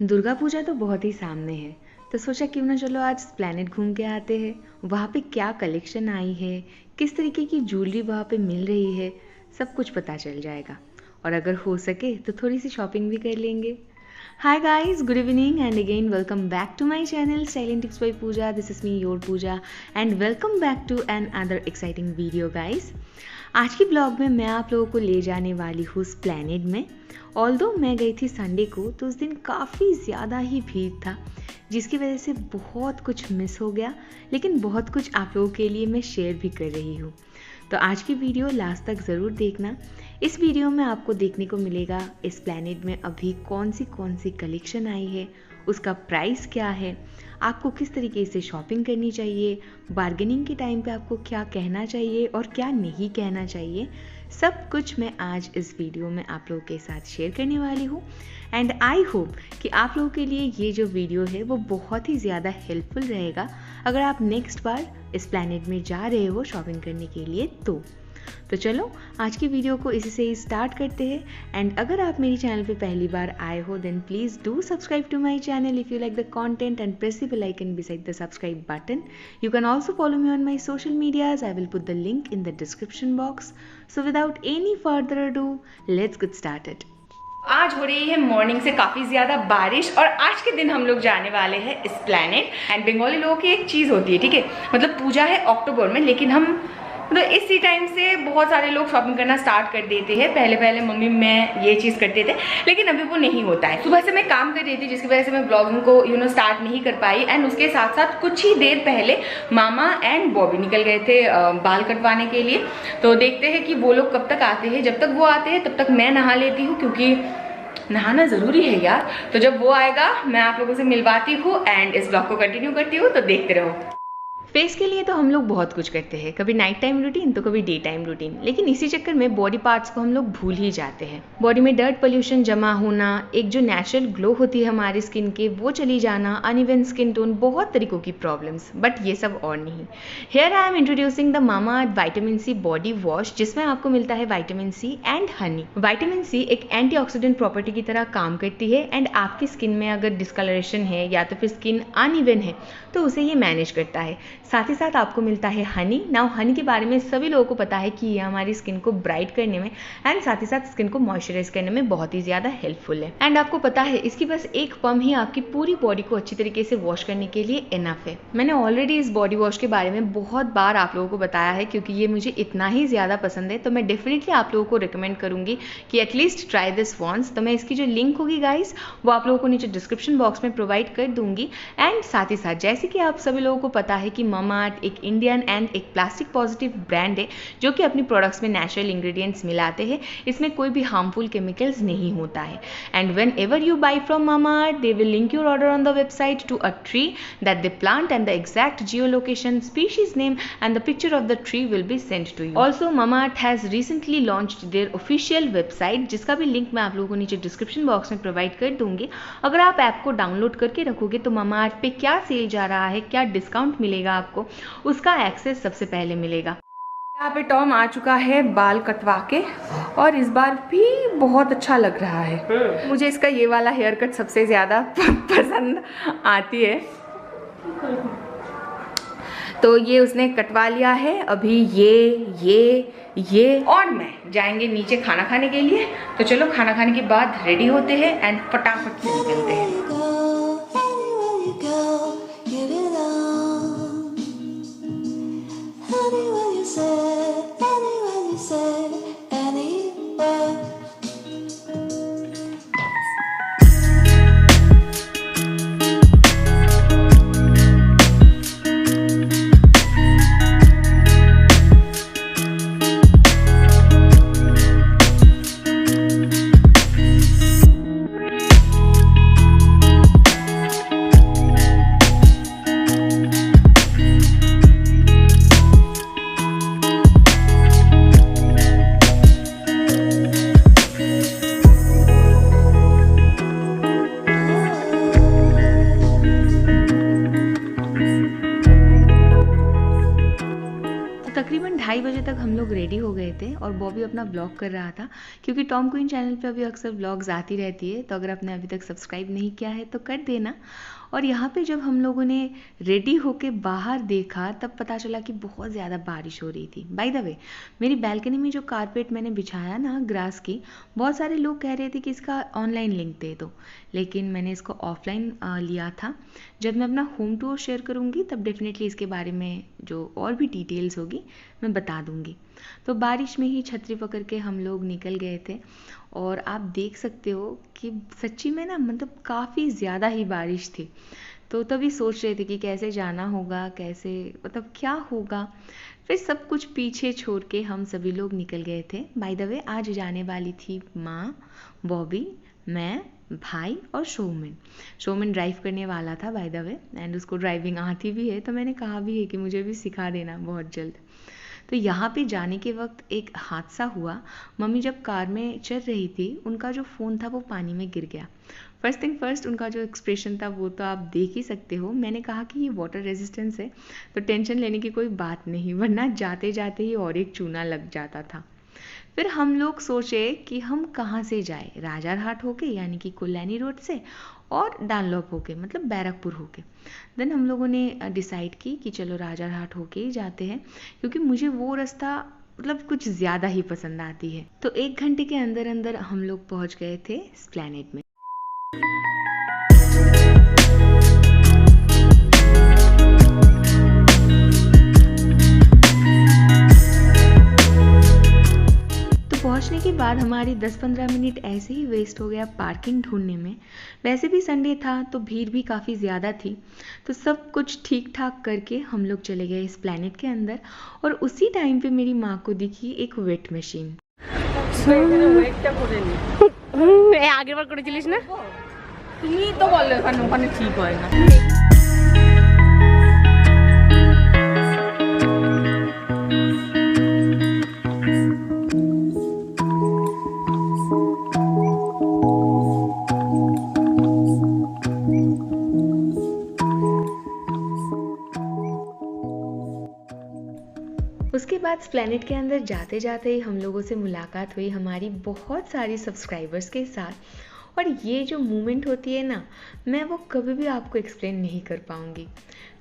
दुर्गा पूजा तो बहुत ही सामने है, तो सोचा क्यों ना चलो आज प्लैनेट घूम के आते हैं। वहाँ पे क्या कलेक्शन आई है, किस तरीके की ज्वेलरी वहाँ पे मिल रही है, सब कुछ पता चल जाएगा। और अगर हो सके तो थोड़ी सी शॉपिंग भी कर लेंगे। Hi guys, good evening and again welcome back to my channel styling tips by Pooja. This is me your Pooja and welcome back to another exciting video guys. आज की ब्लॉग में मैं आप लोगों को ले जाने वाली हूँ प्लैनेट में। ऑल्दो मैं गई थी संडे को, तो उस दिन काफ़ी ज़्यादा ही भीड़ था, जिसकी वजह से बहुत कुछ मिस हो गया, लेकिन बहुत कुछ आप लोगों के लिए मैं शेयर भी कर रही हूँ। तो आज की वीडियो लास्ट तक ज़रूर देखना। इस वीडियो में आपको देखने को मिलेगा इस प्लैनेट में अभी कौन सी कलेक्शन आई है, उसका प्राइस क्या है, आपको किस तरीके से शॉपिंग करनी चाहिए, बार्गेनिंग के टाइम पे आपको क्या कहना चाहिए और क्या नहीं कहना चाहिए, सब कुछ मैं आज इस वीडियो में आप लोगों के साथ शेयर करने वाली हूँ। एंड आई होप कि आप लोगों के लिए ये जो वीडियो है वो बहुत ही ज़्यादा हेल्पफुल रहेगा अगर आप नेक्स्ट बार इस प्लैनेट में जा रहे हो शॉपिंग करने के लिए। तो चलो आज की वीडियो को इसी से ही स्टार्ट करते हैं। एंड अगर आप मेरी चैनल पे पहली बार आए हो then please do subscribe to my channel if you like the content and press the bell icon beside the subscribe button. You can also follow me on my social medias. I will put the link in the description box. So without any further ado, let's get started. आज हो रही है morning से काफ़ी ज़्यादा बारिश और आज के दिन हम लोग जाने वाले हैं इस प्लैनेट। एंड बंगाली लोगों की एक चीज़ होती है, ठीक है, मतलब पूजा है अक्टूबर में, लेकिन हम मतलब इसी टाइम से बहुत सारे लोग शॉपिंग करना स्टार्ट कर देते हैं। पहले मम्मी मैं ये चीज़ करते थे, लेकिन अभी वो नहीं होता है। सुबह से मैं काम कर रही थी, जिसकी वजह से मैं ब्लॉगिंग को स्टार्ट नहीं कर पाई। एंड उसके साथ साथ कुछ ही देर पहले मामा एंड बॉबी निकल गए थे बाल कटवाने के लिए। तो देखते हैं कि वो लोग कब तक आते हैं। जब तक वो आते हैं तब तक मैं नहा लेती हूँ, क्योंकि नहाना ज़रूरी है यार। तो जब वो आएगा मैं आप लोगों से मिलवाती हूँ एंड इस ब्लॉग को कंटिन्यू करती हूँ, तो देखते रहो। फेस के लिए तो हम लोग बहुत कुछ करते हैं, कभी नाइट टाइम रूटीन तो कभी डे टाइम रूटीन, लेकिन इसी चक्कर में बॉडी पार्ट्स को हम लोग भूल ही जाते हैं। बॉडी में डर्ट पोल्यूशन जमा होना, एक जो नेचुरल ग्लो होती है हमारी स्किन के वो चली जाना, अनइवन स्किन टोन, बहुत तरीकों की प्रॉब्लम्स, बट ये सब और नहीं। Here I am introducing the Mamaearth vitamin C body wash, जिसमें आपको मिलता है vitamin C and honey. Vitamin C एक एंटीऑक्सीडेंट प्रॉपर्टी की तरह काम करती है एंड आपकी स्किन में अगर डिस्कलरेशन है या तो फिर स्किन अनइवन है तो उसे ये मैनेज करता है। साथ ही साथ आपको मिलता है हनी। नाउ हनी के बारे में सभी लोगों को पता है कि ये हमारी स्किन को ब्राइट करने में एंड साथ ही साथ स्किन को मॉइस्चराइज करने में बहुत ही ज़्यादा हेल्पफुल है। एंड आपको पता है इसकी बस एक पम्प ही आपकी पूरी बॉडी को अच्छी तरीके से वॉश करने के लिए इनफ है। मैंने ऑलरेडी इस बॉडी वॉश के बारे में बहुत बार आप लोगों को बताया है, क्योंकि ये मुझे इतना ही ज़्यादा पसंद है। तो मैं डेफिनेटली आप लोगों को रिकमेंड करूँगी कि एटलीस्ट ट्राई दिस वंस। तो मैं इसकी जो लिंक होगी गाइस वो आप लोगों को नीचे डिस्क्रिप्शन बॉक्स में प्रोवाइड कर दूंगी। एंड साथ ही साथ जैसे कि आप सभी लोगों को पता है कि मामाअर्थ एक इंडियन एंड एक प्लास्टिक पॉजिटिव ब्रांड है, जो कि अपनी प्रोडक्ट्स में नेचुरल इंग्रेडिएंट्स मिलाते हैं। इसमें कोई भी हार्मफुल केमिकल्स नहीं होता है। And whenever you buy from Mamaearth they will link your order on the website to a tree that they plant and the exact geo location, species name and the picture of the tree will be sent to you. Also Mamaearth has recently launched their official website, जिसका भी link मैं आप लोगों को नीचे description box में provide कर दूंगी। अगर आप ऐप को डाउनलोड करके रखोगे तो मामाअर्थ पे क्या सेल जा रहा है, क्या डिस्काउंट मिलेगा आपको, उसका एक्सेस सबसे पहले मिलेगा। यहाँ पे टॉम आ चुका है बाल कटवा के और इस बार भी बहुत अच्छा लग रहा है। मुझे इसका ये वाला हेयर कट सबसे ज़्यादा पसंद आती है। तो ये उसने कटवा लिया है। अभी ये और मैं जाएंगे नीचे खाना खाने के लिए। तो चलो खाना खाने के बाद रेडी होते हैं एंड फटाफट से निकलते हैं। 2:30 बजे तक हम लोग रेडी हो गए थे और बॉबी अपना ब्लॉग कर रहा था, क्योंकि टॉम क्वीन चैनल पे अभी अक्सर ब्लॉग्स आती रहती है, तो अगर आपने अभी तक सब्सक्राइब नहीं किया है तो कर देना। और यहाँ पे जब हम लोगों ने रेडी होके बाहर देखा तब पता चला कि बहुत ज़्यादा बारिश हो रही थी। बाय द वे, मेरी बैल्कनी में जो कारपेट मैंने बिछाया ना ग्रास की, बहुत सारे लोग कह रहे थे कि इसका ऑनलाइन लिंक दे दो, लेकिन मैंने इसको ऑफलाइन लिया था। जब मैं अपना होम टूर शेयर करूँगी तब डेफिनेटली इसके बारे में जो और भी डिटेल्स होगी मैं बता दूँगी। तो बारिश में ही छतरी पकड़ के हम लोग निकल गए थे और आप देख सकते हो कि सच्ची में ना मतलब काफ़ी ज़्यादा ही बारिश थी। तो तभी सोच रहे थे कि कैसे जाना होगा, कैसे मतलब क्या होगा। फिर सब कुछ पीछे छोड़ के हम सभी लोग निकल गए थे। बाय द वे, आज जाने वाली थी माँ, बॉबी, मैं, भाई और शोमन ड्राइव करने वाला था बाय द वे, एंड उसको ड्राइविंग आती भी है, तो मैंने कहा भी है कि मुझे भी सिखा देना बहुत जल्द। तो यहाँ पे जाने के वक्त एक हादसा हुआ। मम्मी जब कार में चल रही थी, उनका जो फ़ोन था वो पानी में गिर गया। फर्स्ट थिंग फर्स्ट, उनका जो एक्सप्रेशन था वो तो आप देख ही सकते हो। मैंने कहा कि ये वाटर रेजिस्टेंस है तो टेंशन लेने की कोई बात नहीं, वरना जाते जाते ही और एक चूना लग जाता था। फिर हम लोग सोचे कि हम कहाँ से जाए, राजारहाट होके यानी कि कुल्लैनी रोड से, और डानलॉप होके मतलब बैरकपुर होके। देन हम लोगों ने डिसाइड की कि चलो राजारहाट होके ही जाते हैं, क्योंकि मुझे वो रास्ता मतलब कुछ ज़्यादा ही पसंद आती है। तो 1 घंटे के अंदर अंदर हम लोग पहुँच गए थे एस्प्लैनेड में। पहुंचने के बाद हमारी 10-15 मिनट ऐसे ही वेस्ट हो गया पार्किंग ढूंढने में। वैसे भी संडे था तो भीड़ भी काफ़ी ज़्यादा थी, तो सब कुछ ठीक ठाक करके हम लोग चले गए इस प्लैनेट के अंदर। और उसी टाइम पे मेरी माँ को दिखी एक वेट मशीन। आगे बार করেছিলিস না? তুমি তো বললে ওখানে ঠিক হয় না। उसके बाद एस्प्लैनेड के अंदर जाते जाते ही हम लोगों से मुलाकात हुई हमारी बहुत सारी सब्सक्राइबर्स के साथ। और ये जो मोमेंट होती है ना, मैं वो कभी भी आपको एक्सप्लेन नहीं कर पाऊँगी।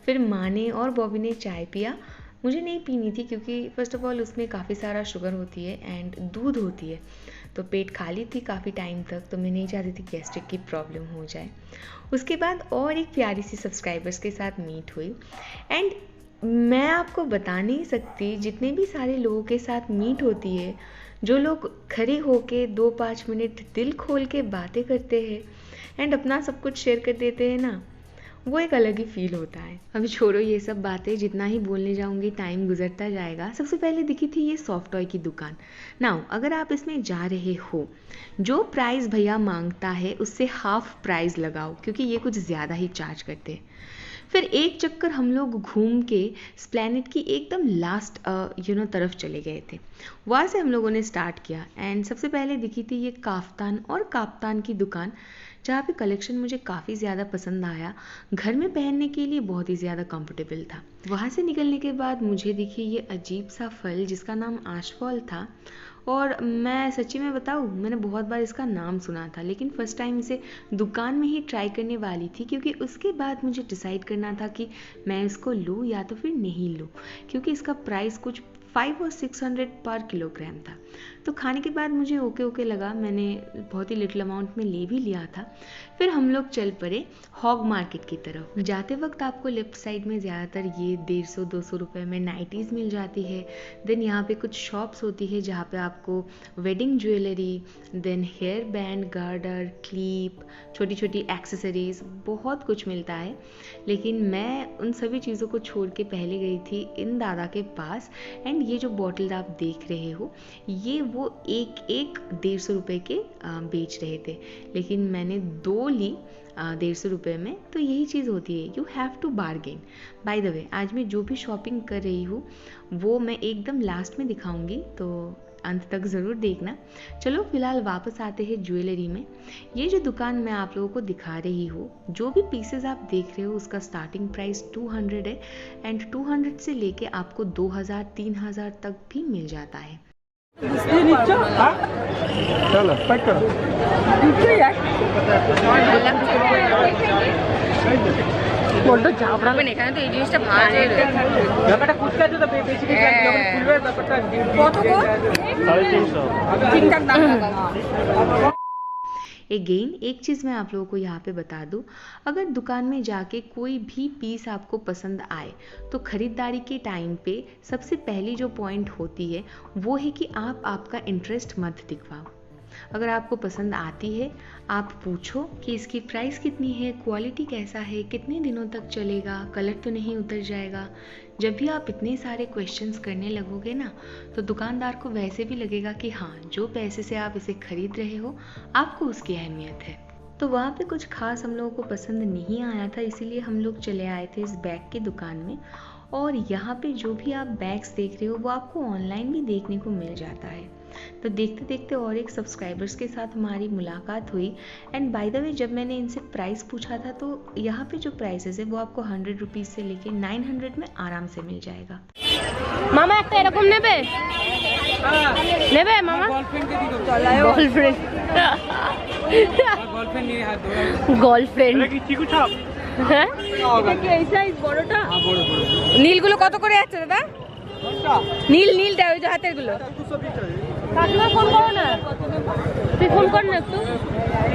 फिर माँ ने और बॉबी ने चाय पिया, मुझे नहीं पीनी थी क्योंकि फ़र्स्ट ऑफ ऑल उसमें काफ़ी सारा शुगर होती है एंड दूध होती है, तो पेट खाली थी काफ़ी टाइम तक, तो मैं नहीं चाहती थी गैस्ट्रिक की प्रॉब्लम हो जाए। उसके बाद और एक प्यारी सी सब्सक्राइबर्स के साथ मीट हुई, एंड मैं आपको बता नहीं सकती जितने भी सारे लोगों के साथ मीट होती है, जो लोग खड़े होके 2-5 मिनट दिल खोल के बातें करते हैं एंड अपना सब कुछ शेयर कर देते हैं ना, वो एक अलग ही फील होता है। अभी छोड़ो ये सब बातें, जितना ही बोलने जाऊंगी टाइम गुजरता जाएगा। सबसे पहले दिखी थी ये सॉफ्ट टॉय की दुकान। नाउ अगर आप इसमें जा रहे हो, जो प्राइस भैया मांगता है उससे हाफ प्राइस लगाओ, क्योंकि ये कुछ ज़्यादा ही चार्ज करते हैं। फिर एक चक्कर हम लोग घूम के एस्प्लैनेड की एकदम लास्ट तरफ चले गए थे। वहाँ से हम लोगों ने स्टार्ट किया एंड सबसे पहले दिखी थी ये काफ्तान और काफ्तान की दुकान, जहाँ पे कलेक्शन मुझे काफ़ी ज़्यादा पसंद आया। घर में पहनने के लिए बहुत ही ज़्यादा कंफर्टेबल था। वहाँ से निकलने के बाद मुझे दिखी ये अजीब सा फल जिसका नाम आशफॉल था, और मैं सच्ची में बताऊँ, मैंने बहुत बार इसका नाम सुना था, लेकिन फ़र्स्ट टाइम इसे दुकान में ही ट्राई करने वाली थी, क्योंकि उसके बाद मुझे डिसाइड करना था कि मैं इसको लूँ या तो फिर नहीं लूँ, क्योंकि इसका प्राइस कुछ 500 और 600 पर किलोग्राम था। तो खाने के बाद मुझे ओके लगा, मैंने बहुत ही लिटिल अमाउंट में ले भी लिया था। फिर हम लोग चल पड़े हॉग मार्केट की तरफ। जाते वक्त आपको लेफ्ट साइड में ज़्यादातर ये 150-200 रुपये में नाइटीज़ मिल जाती है। देन यहाँ पे कुछ शॉप्स होती है जहाँ पे आपको wedding jewellery, then hair band, garter, clip, छोटी छोटी एक्सेसरीज़, बहुत कुछ मिलता है। लेकिन मैं उन सभी चीज़ों को छोड़ के पहले गई थी इन दादा के पास, एंड ये जो बॉटल आप देख रहे हो ये वो एक 150 रुपये के बेच रहे थे, लेकिन मैंने 2 ली 150 रुपये में। तो यही चीज़ होती है, you have to bargain. By the way, आज मैं जो भी शॉपिंग कर रही हूँ वो मैं एकदम लास्ट में दिखाऊंगी, तो अंत तक ज़रूर देखना। चलो फिलहाल वापस आते हैं ज्वेलरी में। ये जो दुकान मैं आप लोगों को दिखा रही हूँ, जो भी पीसेस आप देख रहे हो उसका स्टार्टिंग प्राइस 200 है एंड 200 से लेके आपको 2000 3000 तक भी मिल जाता है। বড্ড ঝাবড়া হবে এখানে তো এই জিনিসটা ভাজ হয়ে রয়েছে ব্যাপারটা কুচকা তো বেশি কিছু যখন খুলবে ব্যাপারটা কত গো 350 ঠিকঠাক দাম লাগাও। अगेन एक चीज़ मैं आप लोगों को यहाँ पे बता दूँ, अगर दुकान में जाके कोई भी पीस आपको पसंद आए तो ख़रीदारी के टाइम पे सबसे पहली जो पॉइंट होती है वो है कि आप आपका इंटरेस्ट मत दिखवाओ। अगर आपको पसंद आती है आप पूछो कि इसकी प्राइस कितनी है, क्वालिटी कैसा है, कितने दिनों तक चलेगा, कलर तो नहीं उतर जाएगा। जब भी आप इतने सारे क्वेश्चंस करने लगोगे ना तो दुकानदार को वैसे भी लगेगा कि हाँ, जो पैसे से आप इसे खरीद रहे हो आपको उसकी अहमियत है। तो वहाँ पे कुछ खास हम लोगों को पसंद नहीं आया था, इसीलिए हम लोग चले आए थे इस बैग की दुकान में। और यहाँ पे जो भी आप बैग्स देख रहे हो वो आपको ऑनलाइन भी देखने को मिल जाता है। तो देखते देखते और एक सब्सक्राइबर्स के साथ हमारी मुलाकात हुई एंड बाय द वे जब मैंने इनसे प्राइस पूछा था तो यहाँ पे जो प्राइसेस है वो आपको 100 रुपीज़ से लेके 900 में आराम से मिल जाएगा। मामा एक एरकम नेबे नेबे मामा गर्लफ्रेंड गर्लफ्रेंड হ্যাঁ এটা কি এই সাইজ বড়টা? হ্যাঁ বড় বড়। নীলগুলো কত করে যাচ্ছে দাদা? কোনটা? নীলটা ওই যে হাতের গুলো 220 টাকা। কাকিমা ফোন করো না, তুই ফোন কর না একটু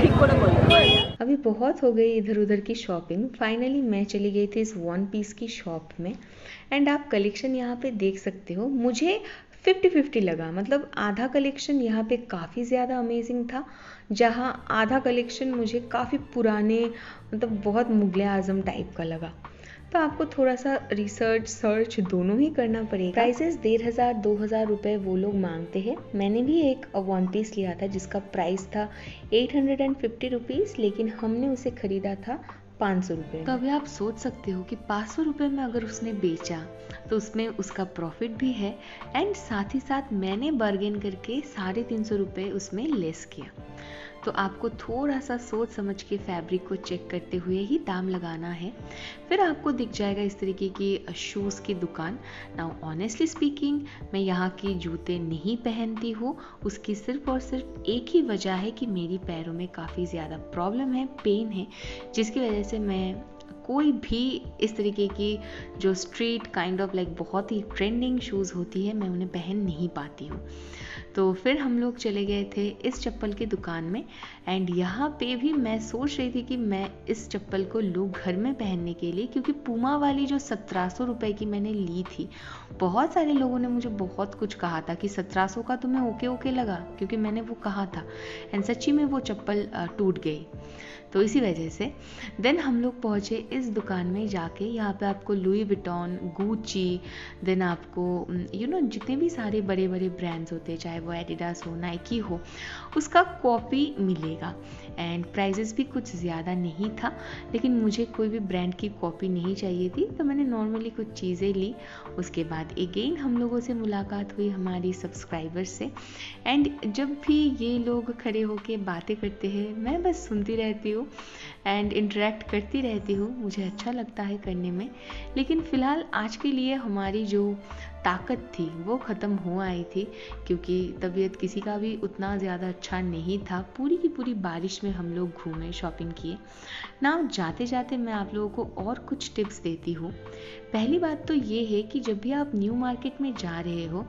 ঠিক করে বল। अभी बहुत हो गई इधर उधर की शॉपिंग। फाइनली मैं चली गई थी इस वन पीस की शॉप में एंड आप कलेक्शन यहाँ पे देख सकते हो। मुझे 50-50 लगा, मतलब आधा कलेक्शन यहाँ पे काफ़ी ज़्यादा अमेजिंग था, जहाँ आधा कलेक्शन मुझे काफ़ी पुराने मतलब बहुत मुगले आज़म टाइप का लगा। तो आपको थोड़ा सा रिसर्च सर्च दोनों ही करना पड़ेगा। प्राइसेस 1500-2000 रुपये वो लोग मांगते हैं। मैंने भी एक वन पीस लिया था जिसका प्राइस था 850 रुपीज़, लेकिन हमने उसे ख़रीदा था 500 रुपये। तो अभी आप सोच सकते हो कि 500 रुपये में अगर उसने बेचा तो उसमें उसका प्रॉफिट भी है एंड साथ ही साथ मैंने बार्गेन करके 350 रुपये उसमें लेस किया। तो आपको थोड़ा सा सोच समझ के फैब्रिक को चेक करते हुए ही दाम लगाना है। फिर आपको दिख जाएगा इस तरीके की शूज़ की दुकान। नाउ ऑनेस्टली स्पीकिंग मैं यहाँ के जूते नहीं पहनती हूँ, उसकी सिर्फ और सिर्फ एक ही वजह है कि मेरी पैरों में काफ़ी ज़्यादा प्रॉब्लम है, पेन है, जिसकी वजह से मैं कोई भी इस तरीके की जो स्ट्रीट काइंड ऑफ लाइक बहुत ही ट्रेंडिंग शूज़ होती है मैं उन्हें पहन नहीं पाती हूँ। तो फिर हम लोग चले गए थे इस चप्पल की दुकान में एंड यहाँ पे भी मैं सोच रही थी कि मैं इस चप्पल को लूँ घर में पहनने के लिए, क्योंकि पूमा वाली जो 1700 रुपये की मैंने ली थी, बहुत सारे लोगों ने मुझे बहुत कुछ कहा था कि 1700 का तुम्हें ओके लगा, क्योंकि मैंने वो कहा था एंड सच्ची में वो चप्पल टूट गई। तो इसी वजह से देन हम लोग पहुँचे इस दुकान में जाके। यहाँ पे आपको लुई विटॉन, गुची, देन आपको जितने भी सारे बड़े बड़े ब्रांड्स होते हैं, चाहे वो एडिडास हो, नाइकी हो, उसका कॉपी मिलेगा एंड प्राइजेस भी कुछ ज़्यादा नहीं था, लेकिन मुझे कोई भी ब्रांड की कॉपी नहीं चाहिए थी तो मैंने नॉर्मली कुछ चीज़ें ली। उसके बाद अगेन हम लोगों से मुलाकात हुई हमारी सब्सक्राइबर्स से एंड जब भी ये लोग खड़े होके बातें करते हैं मैं बस सुनती रहती हूँ एंड इंटरेक्ट करती रहती हूँ, मुझे अच्छा लगता है करने में। लेकिन फ़िलहाल आज के लिए हमारी जो ताकत थी वो ख़त्म हो आई थी, क्योंकि तबीयत किसी का भी उतना ज़्यादा अच्छा नहीं था। पूरी की पूरी बारिश में हम लोग घूमे, शॉपिंग किए ना। जाते जाते मैं आप लोगों को और कुछ टिप्स देती हूँ। पहली बात तो ये है कि जब भी आप न्यू मार्केट में जा रहे हो,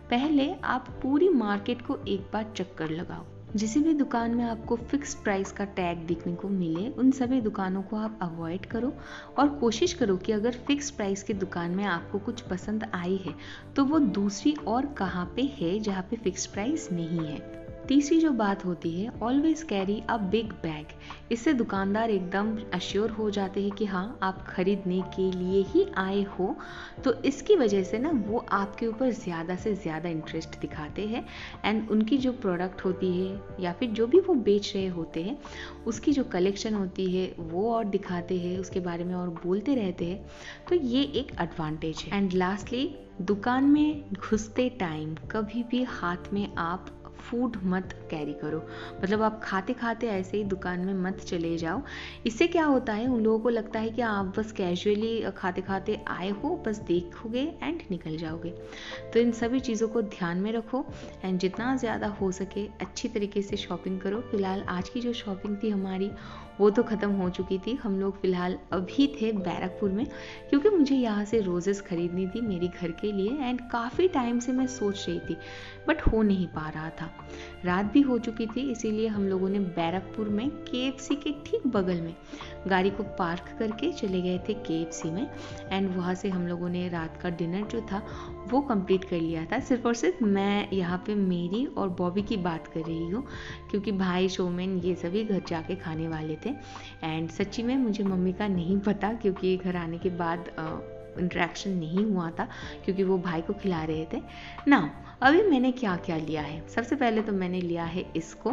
पहले आप पूरी मार्केट को एक बार चक्कर लगाओ। जिस भी दुकान में आपको फिक्स प्राइस का टैग देखने को मिले उन सभी दुकानों को आप अवॉइड करो और कोशिश करो कि अगर फिक्स प्राइस की दुकान में आपको कुछ पसंद आई है तो वो दूसरी और कहाँ पे है जहाँ पे फिक्स प्राइस नहीं है। तीसरी जो बात होती है, always carry a big bag. इससे दुकानदार एकदम अश्योर हो जाते हैं कि हाँ आप खरीदने के लिए ही आए हो, तो इसकी वजह से ना वो आपके ऊपर ज़्यादा से ज़्यादा इंटरेस्ट दिखाते हैं एंड उनकी जो प्रोडक्ट होती है या फिर जो भी वो बेच रहे होते हैं उसकी जो कलेक्शन होती है वो और दिखाते हैं, उसके बारे में और बोलते रहते हैं। तो ये एक एडवांटेज है। एंड लास्टली, दुकान में घुसते टाइम कभी भी हाथ में आप फूड मत कैरी करो, मतलब आप खाते खाते ऐसे ही दुकान में मत चले जाओ। इससे क्या होता है, उन लोगों को लगता है कि आप बस कैजुअली खाते खाते आए हो, बस देखोगे एंड निकल जाओगे। तो इन सभी चीज़ों को ध्यान में रखो एंड जितना ज़्यादा हो सके अच्छी तरीके से शॉपिंग करो। फिलहाल आज की जो शॉपिंग थी हमारी वो तो ख़त्म हो चुकी थी। हम लोग फ़िलहाल अभी थे बैरकपुर में, क्योंकि मुझे यहाँ से रोज़ेस खरीदनी थी मेरे घर के लिए एंड काफ़ी टाइम से मैं सोच रही थी बट हो नहीं पा रहा था। रात भी हो चुकी थी, इसीलिए हम लोगों ने बैरकपुर में KFC के ठीक बगल में गाड़ी को पार्क करके चले गए थे KFC में एंड वहाँ से हम लोगों ने रात का डिनर जो था वो कंप्लीट कर लिया था। सिर्फ और सिर्फ मैं यहाँ पे मेरी और बॉबी की बात कर रही हूँ, क्योंकि भाई शोमेन ये सभी घर जाके खाने वाले थे एंड सच्ची में मुझे मम्मी का नहीं पता, क्योंकि घर आने के बाद इंटरेक्शन नहीं हुआ था क्योंकि वो भाई को खिला रहे थे ना। अभी मैंने क्या क्या लिया है, सबसे पहले तो मैंने लिया है इसको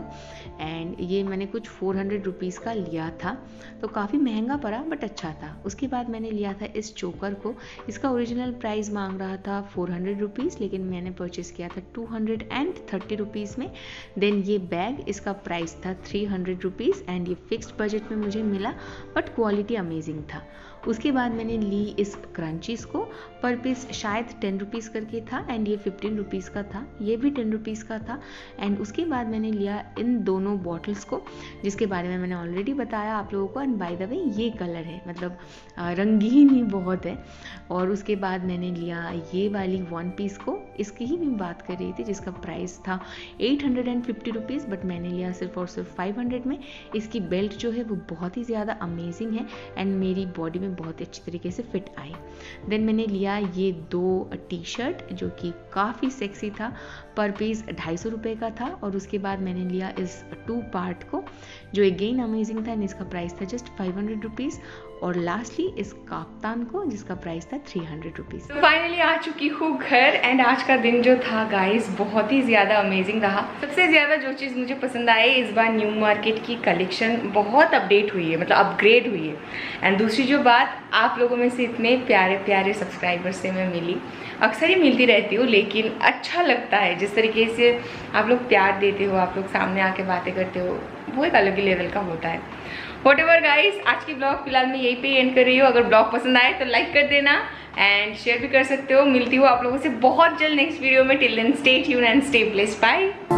एंड ये मैंने कुछ 400 रुपीज़ का लिया था, तो काफ़ी महंगा पड़ा बट अच्छा था। उसके बाद मैंने लिया था इस चोकर को, इसका ओरिजिनल प्राइस मांग रहा था 400 रुपीज़, लेकिन मैंने परचेज़ किया था 230 रुपीज़ में। देन ये बैग, इसका प्राइस था 300 रुपीज़ एंड ये फिक्स्ड बजट में मुझे मिला बट क्वालिटी अमेजिंग था। उसके बाद मैंने ली इस क्रंचीज़ को, पर पीस शायद 10 रुपीज़ करके था एंड ये 15 रुपीज़ का था, ये भी 10 रुपीज़ का था। एंड उसके बाद मैंने लिया इन दोनों बॉटल्स को, जिसके बारे में मैंने ऑलरेडी बताया आप लोगों को। एंड बाय द वे ये कलर है, मतलब रंगीन ही बहुत है। और उसके बाद मैंने लिया ये वाली 1 पीस को, इसकी ही मैं बात कर रही थी, जिसका प्राइस था 850 रुपीज़ बट मैंने लिया सिर्फ और सिर्फ 500 में। इसकी बेल्ट जो है वो बहुत ही ज़्यादा अमेजिंग है एंड मेरी बॉडी में बहुत ही अच्छी तरीके से फिट आई। देन मैंने लिया ये 2 टी-शर्ट जो कि काफ़ी सेक्सी था, पर पीस 250 रुपये का था। और उसके बाद मैंने लिया इस 2 पार्ट को जो अगेन अमेजिंग था एंड इसका प्राइस था जस्ट 500 रुपीज़। और लास्टली इस काफ्तान को, जिसका प्राइस था 300 रुपीज़। तो फाइनली आ चुकी हूँ घर एंड आज का दिन जो था गाइस बहुत ही ज़्यादा अमेजिंग रहा। सबसे ज़्यादा जो चीज़ मुझे पसंद आई, इस बार न्यू मार्केट की कलेक्शन बहुत अपडेट हुई है, मतलब अपग्रेड हुई है। एंड दूसरी जो बात, आप लोगों में से इतने प्यारे प्यारे सब्सक्राइबर्स से मैं मिली, अक्सर ही मिलती रहती हूँ, लेकिन अच्छा लगता है जिस तरीके से आप लोग प्यार देते हो, आप लोग सामने आके बातें करते हो, वो एक अलग ही लेवल का होता है। व्हाटएवर गाइस, आज की ब्लॉग फिलहाल मैं यहीं पे एंड कर रही हूँ। अगर ब्लॉग पसंद आए तो लाइक कर देना एंड शेयर भी कर सकते हो। मिलती हूँ आप लोगों से बहुत जल्द नेक्स्ट वीडियो में। Till then stay tuned and stay blessed, bye.